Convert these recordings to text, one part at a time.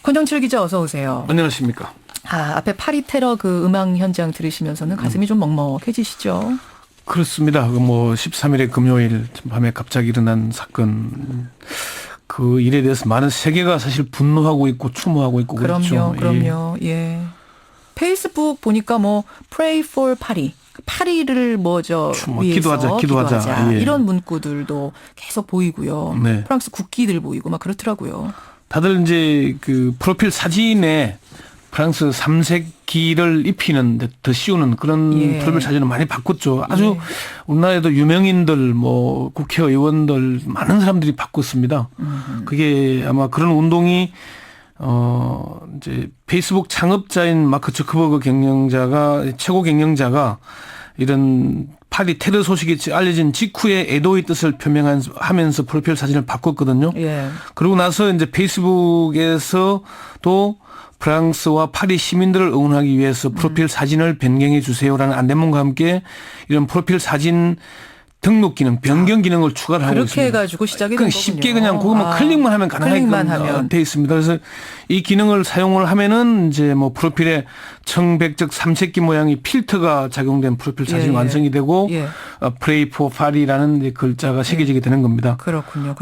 권정칠 기자 어서 오세요. 안녕하십니까. 앞에 파리 테러 그 음악 현장 들으시면서는 가슴이 좀 먹먹해지시죠? 그렇습니다. 13일에 금요일 밤에 갑자기 일어난 사건, 그 일에 대해서 많은 세계가 사실 분노하고 있고 추모하고 있고 그렇죠. 그럼요. 예. 페이스북 보니까 Pray for 파리. 파리를 위해서 기도하자. 예. 이런 문구들도 계속 보이고요. 네. 프랑스 국기들 보이고 막 그렇더라고요. 다들 이제 그 프로필 사진에 프랑스 삼색기를 입히는 더 씌우는 그런 프로필 사진을 많이 바꿨죠. 아주 우리나라에도 유명인들, 국회의원들 많은 사람들이 바꿨습니다. 그게 아마 그런 운동이 이제 페이스북 창업자인 마크 zuckerberg 최고 경영자가 이런 파리 테러 소식이 알려진 직후에 애도의 뜻을 표명하면서 프로필 사진을 바꿨거든요. 예. 그러고 나서 이제 페이스북에서도 프랑스와 파리 시민들을 응원하기 위해서 프로필 사진을 변경해 주세요라는 안내문과 함께 이런 프로필 사진 등록 기능, 변경 기능을 추가를 하고 있습니다. 그렇게 해가지고 시작이 된 거군요. 쉽게 그냥 그것만 클릭만 하면 가능하게 돼 있습니다. 그래서 이 기능을 사용을 하면은 이제 프로필에 청백적 삼색기 모양의 필터가 작용된 프로필 사진이 완성이 되고 Pray for Paris라는 글자가 새겨지게 되는 겁니다. 그렇군요.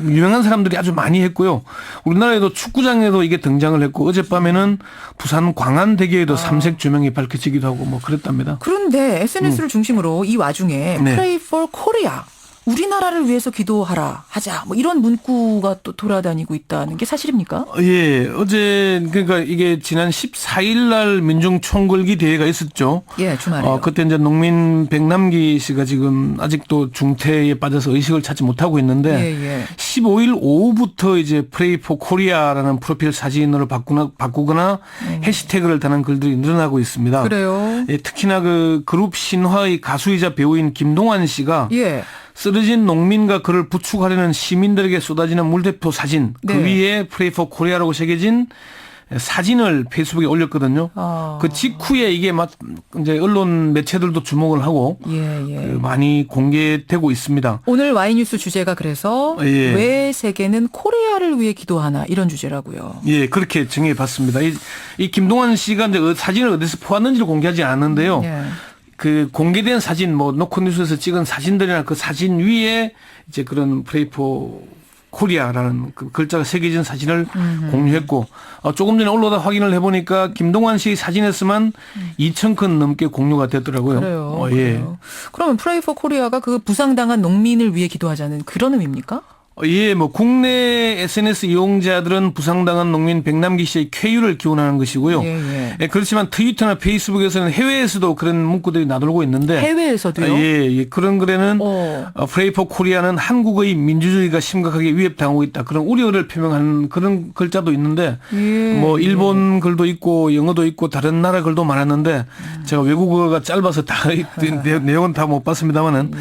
유명한 사람들이 아주 많이 했고요. 우리나라에도 축구장에도 이게 등장을 했고 어젯밤에는 부산 광안대교에도 삼색 조명이 밝혀지기도 하고 그랬답니다. 그런데 SNS를 중심으로 이 와중에 Pray for Korea. 우리나라를 위해서 기도하라 하자 이런 문구가 또 돌아다니고 있다는 게 사실입니까? 예, 어제 그러니까 이게 지난 14일 날 민중 총궐기 대회가 있었죠. 예, 주말에. 그때 이제 농민 백남기 씨가 지금 아직도 중태에 빠져서 의식을 찾지 못하고 있는데 15일 오후부터 이제 Pray for Korea라는 프로필 사진으로 바꾸거나 해시태그를 다는 글들이 늘어나고 있습니다. 그래요? 예, 특히나 그 그룹 신화의 가수이자 배우인 김동완 씨가 쓰러진 농민과 그를 부축하려는 시민들에게 쏟아지는 물대포 사진 그 위에 Pray for Korea라고 새겨진 사진을 페이스북에 올렸거든요. 그 직후에 이게 막 이제 언론 매체들도 주목을 하고 많이 공개되고 있습니다. 오늘 와이뉴스 주제가 그래서 왜 세계는 코리아를 위해 기도하나 이런 주제라고요. 예, 그렇게 정해봤습니다. 이 김동완 씨가 이제 사진을 어디서 포왔는지를 공개하지 않았는데요. 그 공개된 사진, 노컷뉴스에서 찍은 사진들이나 그 사진 위에 이제 그런 Pray for Korea라는 그 글자가 새겨진 사진을 공유했고, 조금 전에 올라다 확인을 해보니까 김동완 씨의 사진에서만 2,000건 넘게 공유가 됐더라고요. 그래요. 그러면 Pray for Korea가 그 부상당한 농민을 위해 기도하자는 그런 의미입니까? 예, 국내 SNS 이용자들은 부상당한 농민 백남기 씨의 쾌유를 기원하는 것이고요. 그렇지만 트위터나 페이스북에서는 해외에서도 그런 문구들이 나돌고 있는데. 해외에서도요? 예. 그런 글에는 Pray for Korea는 한국의 민주주의가 심각하게 위협당하고 있다. 그런 우려를 표명하는 그런 글자도 있는데 일본 글도 있고 영어도 있고 다른 나라 글도 많았는데 제가 외국어가 짧아서 다 내용은 다 못 봤습니다만은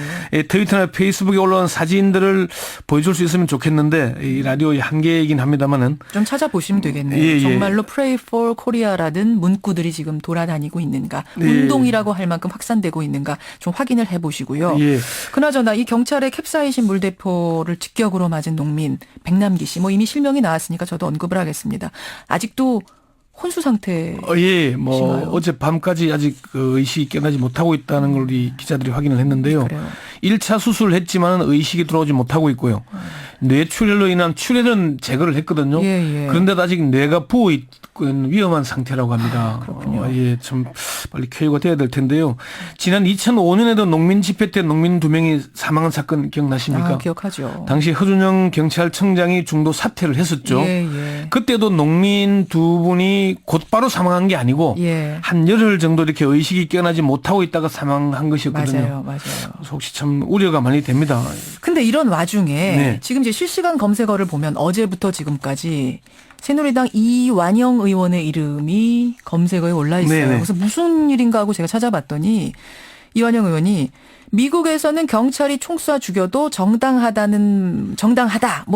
트위터나 페이스북에 올라온 사진들을 보여줄 수 있으면 좋겠는데 이 라디오의 한계이긴 합니다만은 좀 찾아보시면 되겠네요. 정말로 Pray for Korea라는 문구들이 지금 돌아다니고 있는가, 운동이라고 할 만큼 확산되고 있는가 좀 확인을 해보시고요. 그나저나 이 경찰의 캡사이신 물대포를 직격으로 맞은 농민 백남기 씨, 이미 실명이 나왔으니까 저도 언급을 하겠습니다. 아직도 혼수 상태. 어제 밤까지 아직 의식이 깨나지 못하고 있다는 걸 우리 기자들이 확인을 했는데요. 1차 수술을 했지만 의식이 돌아오지 못하고 있고요. 뇌출혈로 인한 출혈은 제거를 했거든요. 그런데도 아직 뇌가 부어 있는 위험한 상태라고 합니다. 그렇군요. 참 빨리 쾌유가 돼야 될 텐데요. 지난 2005년에도 농민 집회 때 농민 2명이 사망한 사건 기억나십니까? 기억하죠. 당시 허준영 경찰청장이 중도 사퇴를 했었죠. 그때도 농민 2분이 곧바로 사망한 게 아니고 한 열흘 정도 이렇게 의식이 깨어나지 못하고 있다가 사망한 것이었거든요. 맞아요. 혹시 참 우려가 많이 됩니다. 근데 이런 와중에 지금 이제 실시간 검색어를 보면 어제부터 지금까지 새누리당 이완영 의원의 이름이 검색어에 올라 있어요. 그래서 무슨 일인가 하고 제가 찾아봤더니 이완영 의원이 미국에서는 경찰이 총 쏴 죽여도 정당하다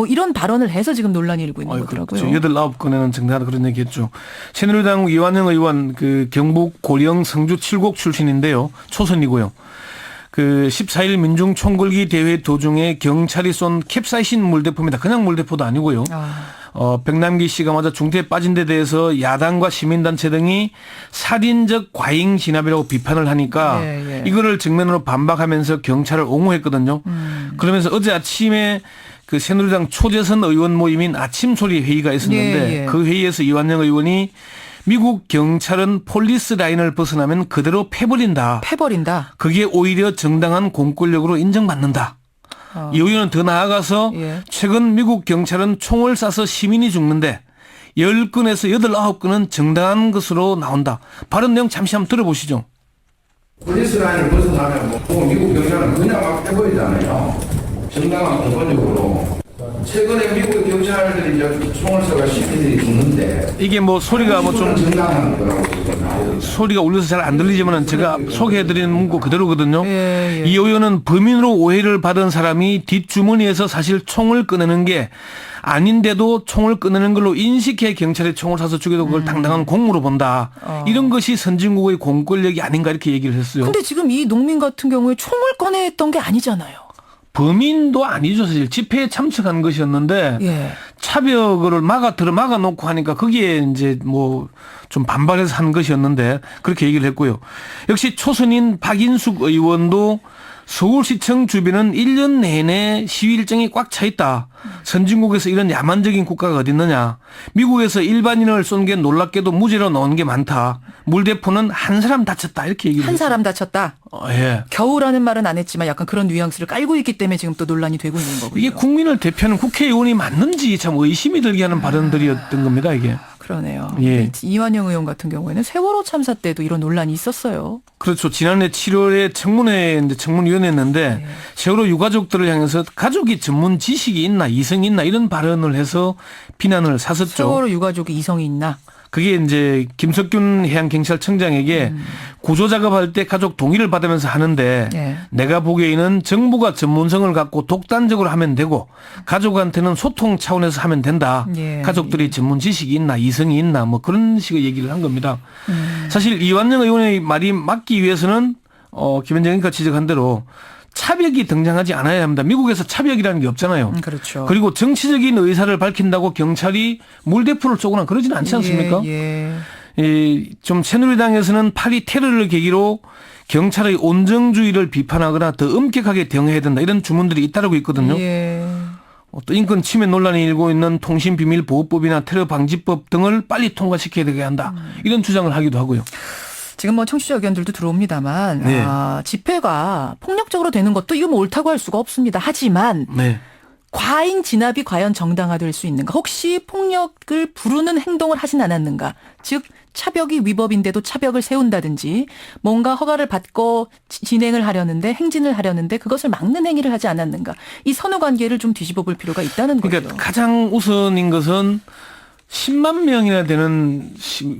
이런 발언을 해서 지금 논란이 일고 있는 거더라고요. 8-9건에는 정당하다 그런 얘기했죠. 새누리당 이완영 의원 경북 고령 성주 칠곡 출신인데요. 초선이고요. 14일 민중 총궐기 대회 도중에 경찰이 쏜 캡사이신 물대포입니다. 그냥 물대포도 아니고요. 백남기 씨가 맞아 중태에 빠진 데 대해서 야당과 시민단체 등이 살인적 과잉 진압이라고 비판을 하니까 이거를 정면으로 반박하면서 경찰을 옹호했거든요. 그러면서 어제 아침에 그 새누리당 초재선 의원 모임인 아침소리 회의가 있었는데 그 회의에서 이완영 의원이 미국 경찰은 폴리스 라인을 벗어나면 그대로 패버린다. 그게 오히려 정당한 공권력으로 인정받는다. 이 의원은 더 나아가서 최근 미국 경찰은 총을 쏴서 시민이 죽는데 10건에서 8, 9건은 정당한 것으로 나온다. 발언 내용 잠시 한번 들어보시죠. 폴리스 라인을 벗어나면 뭐 미국 경찰은 그냥 막 해버리잖아요. 정당한 공권력으로. 최근에 미국 경찰들이 이제 총을 쏴가 시민들이 죽는데 이게 뭐 소리가 뭐 좀 정당한 거라고 소리가 울려서 잘 안 들리지만 제가 소개해드리는 문구 그대로거든요. 이 의원은 범인으로 오해를 받은 사람이 뒷주머니에서 사실 총을 꺼내는 게 아닌데도 총을 꺼내는 걸로 인식해 경찰에 총을 쏴서 죽여도 그걸 당당한 공무로 본다. 이런 것이 선진국의 공권력이 아닌가 이렇게 얘기를 했어요. 근데 지금 이 농민 같은 경우에 총을 꺼냈던 게 아니잖아요. 범인도 아니죠. 사실 집회에 참석한 것이었는데 차벽을 막아놓고 하니까 거기에 이제 뭐 좀 반발해서 한 것이었는데 그렇게 얘기를 했고요. 역시 초선인 박인숙 의원도 서울시청 주변은 1년 내내 시위 일정이 꽉 차 있다. 선진국에서 이런 야만적인 국가가 어디 있느냐. 미국에서 일반인을 쏜 게 놀랍게도 무죄로 나온 게 많다. 물대포는 한 사람 다쳤다. 이렇게 얘기를 한 사람 다쳤다. 겨우라는 말은 안 했지만 약간 그런 뉘앙스를 깔고 있기 때문에 지금 또 논란이 되고 있는 거고요. 이게 국민을 대표하는 국회의원이 맞는지 참 의심이 들게 하는 발언들이었던 겁니다. 이게. 그러네요. 이완영 의원 같은 경우에는 세월호 참사 때도 이런 논란이 있었어요. 그렇죠. 지난해 7월에 청문회 이제 청문위원회였는데 세월호 유가족들을 향해서 가족이 전문 지식이 있나 이성이 있나 이런 발언을 해서 비난을 샀었죠. 세월호 유가족이 이성이 있나? 그게 이제 김석균 해양경찰청장에게 구조 작업할 때 가족 동의를 받으면서 하는데 내가 보기에는 정부가 전문성을 갖고 독단적으로 하면 되고 가족한테는 소통 차원에서 하면 된다. 가족들이 전문 지식이 있나 이성이 있나 뭐 그런 식의 얘기를 한 겁니다. 사실 이완영 의원의 말이 맞기 위해서는 김현정이가 지적한 대로 차벽이 등장하지 않아야 합니다. 미국에서 차벽이라는 게 없잖아요. 그렇죠. 그리고 정치적인 의사를 밝힌다고 경찰이 물대포를 쏘거나 그러지는 않지 않습니까? 좀 새누리당에서는 파리 테러를 계기로 경찰의 온정주의를 비판하거나 더 엄격하게 대응해야 된다. 이런 주문들이 잇따르고 있거든요. 또 인권 침해 논란이 일고 있는 통신비밀보호법이나 테러방지법 등을 빨리 통과시켜야 되게 한다. 이런 주장을 하기도 하고요. 지금 뭐 청취자 의견들도 들어옵니다만 집회가 폭력적으로 되는 것도 이거 뭐 옳다고 할 수가 없습니다. 하지만 과잉 진압이 과연 정당화될 수 있는가? 혹시 폭력을 부르는 행동을 하진 않았는가? 즉 차벽이 위법인데도 차벽을 세운다든지 뭔가 허가를 받고 진행을 하려는데 행진을 하려는데 그것을 막는 행위를 하지 않았는가? 이 선후 관계를 좀 뒤집어 볼 필요가 있다는 거죠. 그러니까 가장 우선인 것은 10만 명이나 되는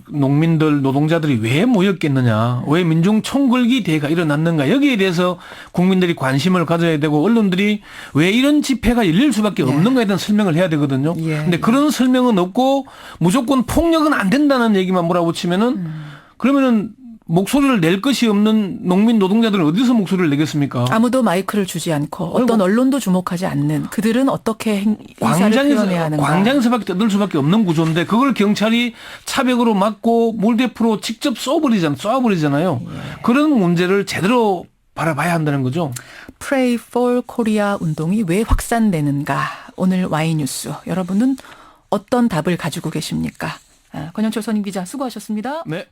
농민들, 노동자들이 왜 모였겠느냐. 왜 민중 총궐기 대회가 일어났는가. 여기에 대해서 국민들이 관심을 가져야 되고 언론들이 왜 이런 집회가 열릴 수밖에 없는가에 대한 설명을 해야 되거든요. 그런데 그런 설명은 없고 무조건 폭력은 안 된다는 얘기만 몰아붙이면은 그러면은 목소리를 낼 것이 없는 농민 노동자들은 어디서 목소리를 내겠습니까? 아무도 마이크를 주지 않고 어떤 언론도 주목하지 않는 그들은 어떻게 의사를 표현해야 하는가. 광장에서밖에 떠들 수밖에 없는 구조인데 그걸 경찰이 차벽으로 막고 물대포로 직접 쏘아버리잖아요. 그런 문제를 제대로 바라봐야 한다는 거죠. Pray for Korea 운동이 왜 확산되는가. 오늘 Y뉴스. 여러분은 어떤 답을 가지고 계십니까? 권영철 선임 기자 수고하셨습니다. 네.